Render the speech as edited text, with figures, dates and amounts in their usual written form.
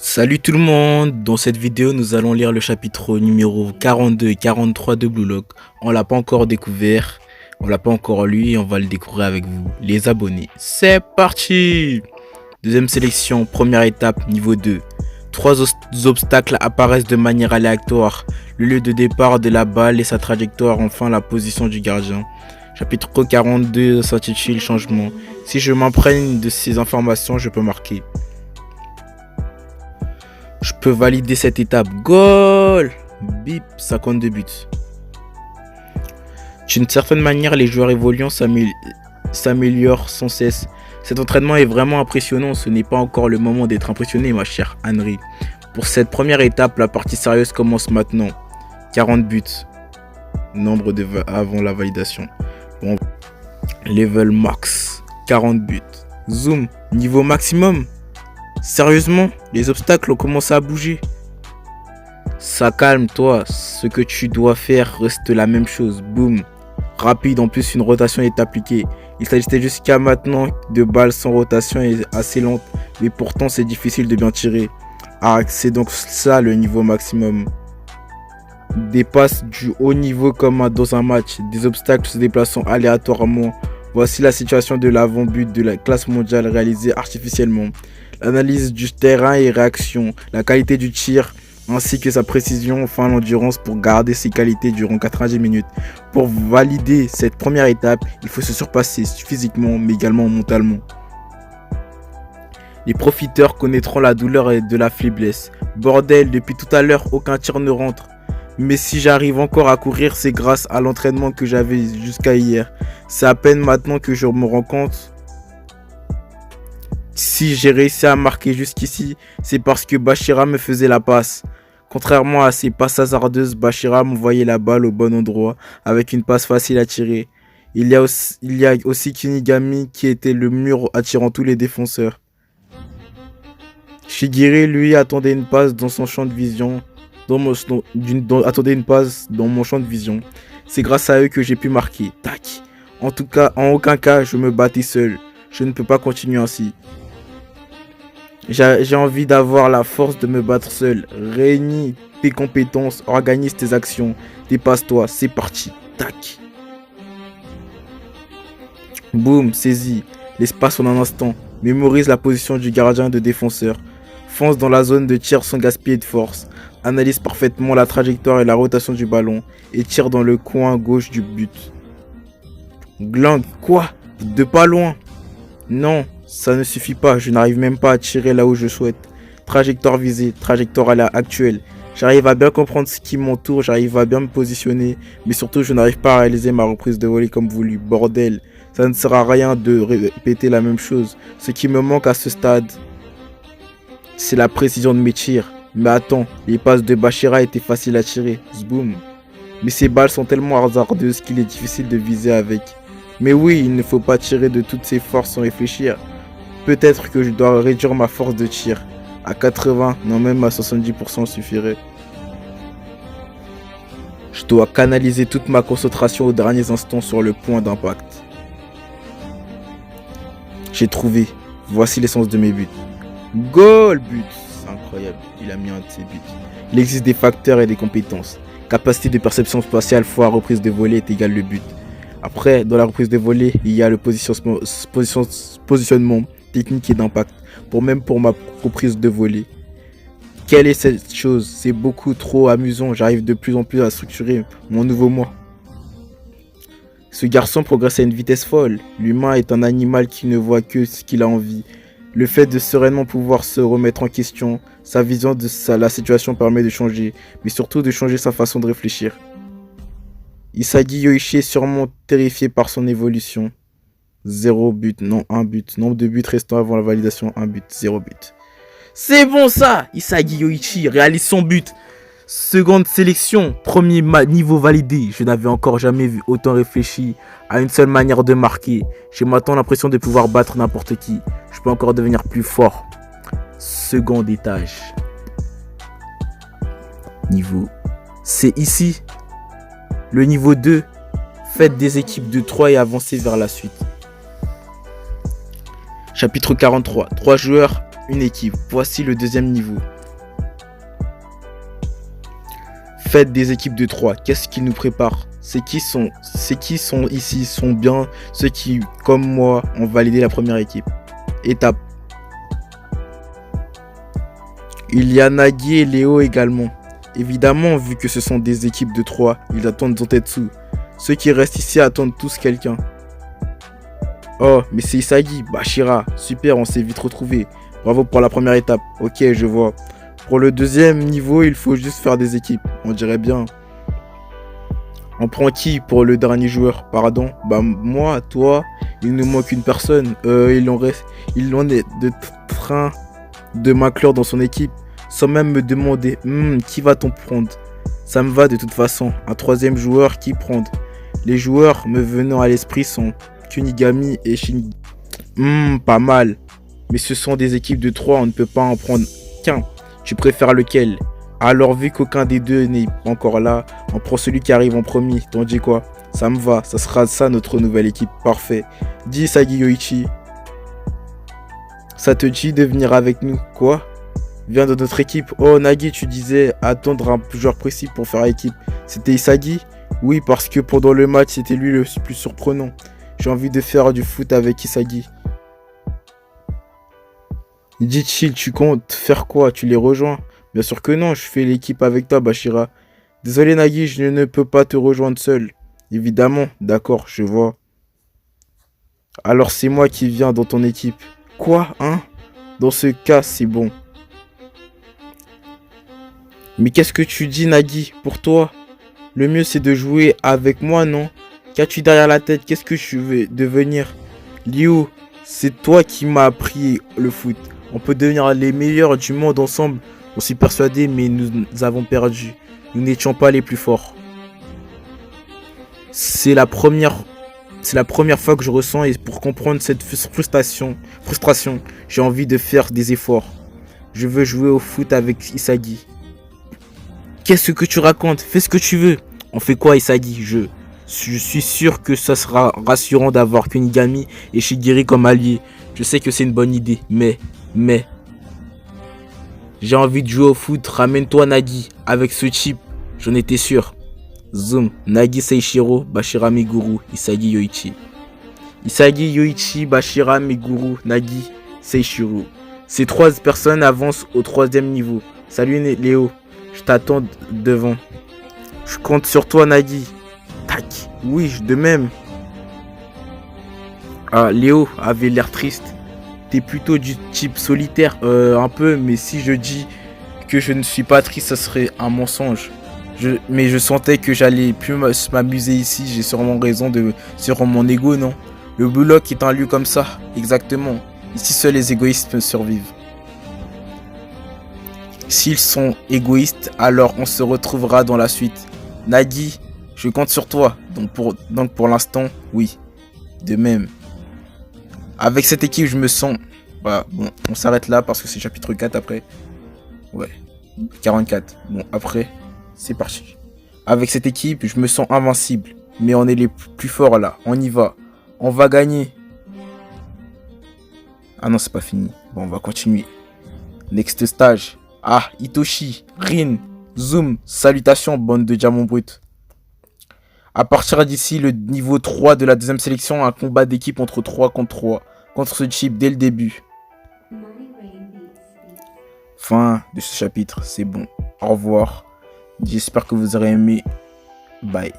Salut tout le monde, dans cette vidéo nous allons lire le chapitre numéro 42 et 43 de Blue Lock. On l'a pas encore découvert, on l'a pas encore lu et on va le découvrir avec vous, les abonnés. C'est parti! Deuxième sélection, première étape, niveau 2. Trois obstacles apparaissent de manière aléatoire. Le lieu de départ de la balle et sa trajectoire, enfin la position du gardien. Chapitre 42 s'intitule Changement. Si je m'imprègne de ces informations, je peux marquer. Je peux valider cette étape. Goal! Bip, 52 buts. D'une certaine manière, les joueurs évoluant s'améliorent sans cesse. Cet entraînement est vraiment impressionnant. Ce n'est pas encore le moment d'être impressionné, ma chère Henry. Pour cette première étape, la partie sérieuse commence maintenant. 40 buts. Nombre avant la validation. Bon. Level max. 40 buts. Zoom. Niveau maximum. Sérieusement, les obstacles ont commencé à bouger. Ça calme toi, ce que tu dois faire reste la même chose. Boum. Rapide, en plus une rotation est appliquée. Il s'agissait jusqu'à maintenant de balles sans rotation et assez lente, mais pourtant c'est difficile de bien tirer. Ah, c'est donc ça le niveau maximum. Des passes du haut niveau comme dans un match, des obstacles se déplaçant aléatoirement. Voici la situation de l'avant-but de la classe mondiale réalisée artificiellement. L'analyse du terrain et réaction, la qualité du tir, ainsi que sa précision, enfin l'endurance pour garder ses qualités durant 90 minutes. Pour valider cette première étape, il faut se surpasser physiquement mais également mentalement. Les profiteurs connaîtront la douleur et de la faiblesse. Bordel, depuis tout à l'heure, aucun tir ne rentre. Mais si j'arrive encore à courir, c'est grâce à l'entraînement que j'avais jusqu'à hier. C'est à peine maintenant que je me rends compte. Si j'ai réussi à marquer jusqu'ici, c'est parce que Bachira me faisait la passe. Contrairement à ses passes hasardeuses, Bachira m'envoyait la balle au bon endroit avec une passe facile à tirer. Il y a aussi Kinigami qui était le mur attirant tous les défenseurs. Shigiri, lui, attendait une passe dans son champ de vision. Attendait une passe dans mon champ de vision. C'est grâce à eux que j'ai pu marquer. Tac. En tout cas, en aucun cas, je me battais seul. Je ne peux pas continuer ainsi. J'ai envie d'avoir la force de me battre seul. Réunis tes compétences, organise tes actions, dépasse-toi, c'est parti. Tac. Boum, saisis l'espace en un instant. Mémorise la position du gardien de défenseur. Fonce dans la zone de tir sans gaspiller de force. Analyse parfaitement la trajectoire et la rotation du ballon. Et tire dans le coin gauche du but. Glang, quoi? De pas loin. Non, ça ne suffit pas, je n'arrive même pas à tirer là où je souhaite. Trajectoire visée, trajectoire actuelle. J'arrive à bien comprendre ce qui m'entoure, j'arrive à bien me positionner, mais surtout je n'arrive pas à réaliser ma reprise de volée comme voulu. Bordel, ça ne sert à rien de répéter la même chose. Ce qui me manque à ce stade, c'est la précision de mes tirs. Mais attends, les passes de Bachira étaient faciles à tirer. Zboum. Mais ces balles sont tellement hasardeuses qu'il est difficile de viser avec. Mais oui, il ne faut pas tirer de toutes ses forces sans réfléchir. Peut-être que je dois réduire ma force de tir. À 80, non même à 70% suffirait. Je dois canaliser toute ma concentration aux derniers instants sur le point d'impact. J'ai trouvé. Voici l'essence de mes buts. Goal but. C'est incroyable, il a mis un de ses buts. Il existe des facteurs et des compétences. Capacité de perception spatiale fois reprise de volée est égal le but. Après, dans la reprise de volée, il y a le positionnement technique et d'impact, pour ma reprise de volée. Quelle est cette chose? C'est beaucoup trop amusant, j'arrive de plus en plus à structurer mon nouveau moi. Ce garçon progresse à une vitesse folle. L'humain est un animal qui ne voit que ce qu'il a envie. Le fait de sereinement pouvoir se remettre en question, sa vision de la situation permet de changer, mais surtout de changer sa façon de réfléchir. Isagi Yoichi est sûrement terrifié par son évolution. 0 but, non 1 but. Nombre de buts restants avant la validation, 1 but, 0 but. C'est bon ça! Isagi Yoichi réalise son but. Seconde sélection, premier niveau validé. Je n'avais encore jamais vu autant réfléchi à une seule manière de marquer. J'ai maintenant l'impression de pouvoir battre n'importe qui. Je peux encore devenir plus fort. Second étage. Niveau. C'est ici. Le niveau 2, faites des équipes de 3 et avancez vers la suite. Chapitre 43. 3 joueurs, une équipe. Voici le deuxième niveau. Faites des équipes de 3. Qu'est-ce qui nous prépare? C'est qui sont ici sont bien ceux qui, comme moi, ont validé la première équipe. Étape. Il y a Nagui et Léo également. Évidemment, vu que ce sont des équipes de 3, ils attendent Zantetsu. Ceux qui restent ici attendent tous quelqu'un. Oh, mais c'est Isagi, Bashira. Super, on s'est vite retrouvés. Bravo pour la première étape. Ok, je vois. Pour le deuxième niveau, il faut juste faire des équipes. On dirait bien. On prend qui pour le dernier joueur? Pardon. Bah moi, toi, il nous manque une personne. Il en est de train de m'inclure dans son équipe. Sans même me demander, qui va-t-on prendre? Ça me va de toute façon. Un troisième joueur, qui prendre? Les joueurs me venant à l'esprit sont Kunigami et Shinji. Pas mal. Mais ce sont des équipes de 3, on ne peut pas en prendre qu'un. Tu préfères lequel? Alors vu qu'aucun des deux n'est encore là, on prend celui qui arrive en premier. T'en dis quoi? Ça me va, ça sera ça notre nouvelle équipe. Parfait. Dis Isagi Yoichi. Ça te dit de venir avec nous? Quoi? Viens dans notre équipe. Oh Nagi, tu disais attendre un joueur précis pour faire équipe. C'était Isagi? Oui, parce que pendant le match, c'était lui le plus surprenant. J'ai envie de faire du foot avec Isagi. Dis chill, tu comptes faire quoi? Tu les rejoins? Bien sûr que non, je fais l'équipe avec toi, Bashira. Désolé Nagi, je ne peux pas te rejoindre seul. Évidemment, d'accord, je vois. Alors c'est moi qui viens dans ton équipe. Quoi, hein? Dans ce cas, c'est bon. Mais qu'est-ce que tu dis, Nagi? Pour toi, le mieux c'est de jouer avec moi, non? Qu'as-tu derrière la tête? Qu'est-ce que tu veux devenir? Liu, c'est toi qui m'as appris le foot. On peut devenir les meilleurs du monde ensemble. On s'est persuadé, mais nous avons perdu. Nous n'étions pas les plus forts. C'est la première fois que je ressens, et pour comprendre cette frustration, j'ai envie de faire des efforts. Je veux jouer au foot avec Isagi. Qu'est-ce que tu racontes? Fais ce que tu veux. On fait quoi, Isagi? Je suis sûr que ça sera rassurant d'avoir Kunigami et Shigiri comme alliés. Je sais que c'est une bonne idée, mais... J'ai envie de jouer au foot, ramène-toi Nagi. Avec ce chip, j'en étais sûr. Zoom, Nagi Seishiro, Bashira Meguru, Isagi Yoichi. Isagi Yoichi, Bashira Meguru, Nagi Seishiro. Ces 3 personnes avancent au 3e niveau. Salut Léo, je t'attends devant. Je compte sur toi Nagi. Tac, oui, de même. Ah, Léo avait l'air triste. T'es plutôt du type solitaire, un peu, mais si je dis que je ne suis pas triste, ça serait un mensonge. Mais je sentais que j'allais plus m'amuser ici, j'ai sûrement raison sur mon ego, non? Le bloc est un lieu comme ça, exactement. Ici, seuls les égoïstes survivent. S'ils sont égoïstes, alors on se retrouvera dans la suite. Nagi, je compte sur toi, donc pour l'instant, oui, de même. Avec cette équipe, je me sens... Voilà, bon, on s'arrête là parce que c'est chapitre 4 après. Ouais, 44. Bon, après, c'est parti. Avec cette équipe, je me sens invincible. Mais on est les plus forts là, on y va. On va gagner. Ah non, c'est pas fini. Bon, on va continuer. Next stage. Ah, Itoshi, Rin, Zoom, salutations, bande de diamants bruts. À partir d'ici, le niveau 3 de la deuxième sélection, un combat d'équipe entre 3 contre 3. Contre ce chip dès le début. Fin de ce chapitre, c'est bon. Au revoir. J'espère que vous aurez aimé. Bye.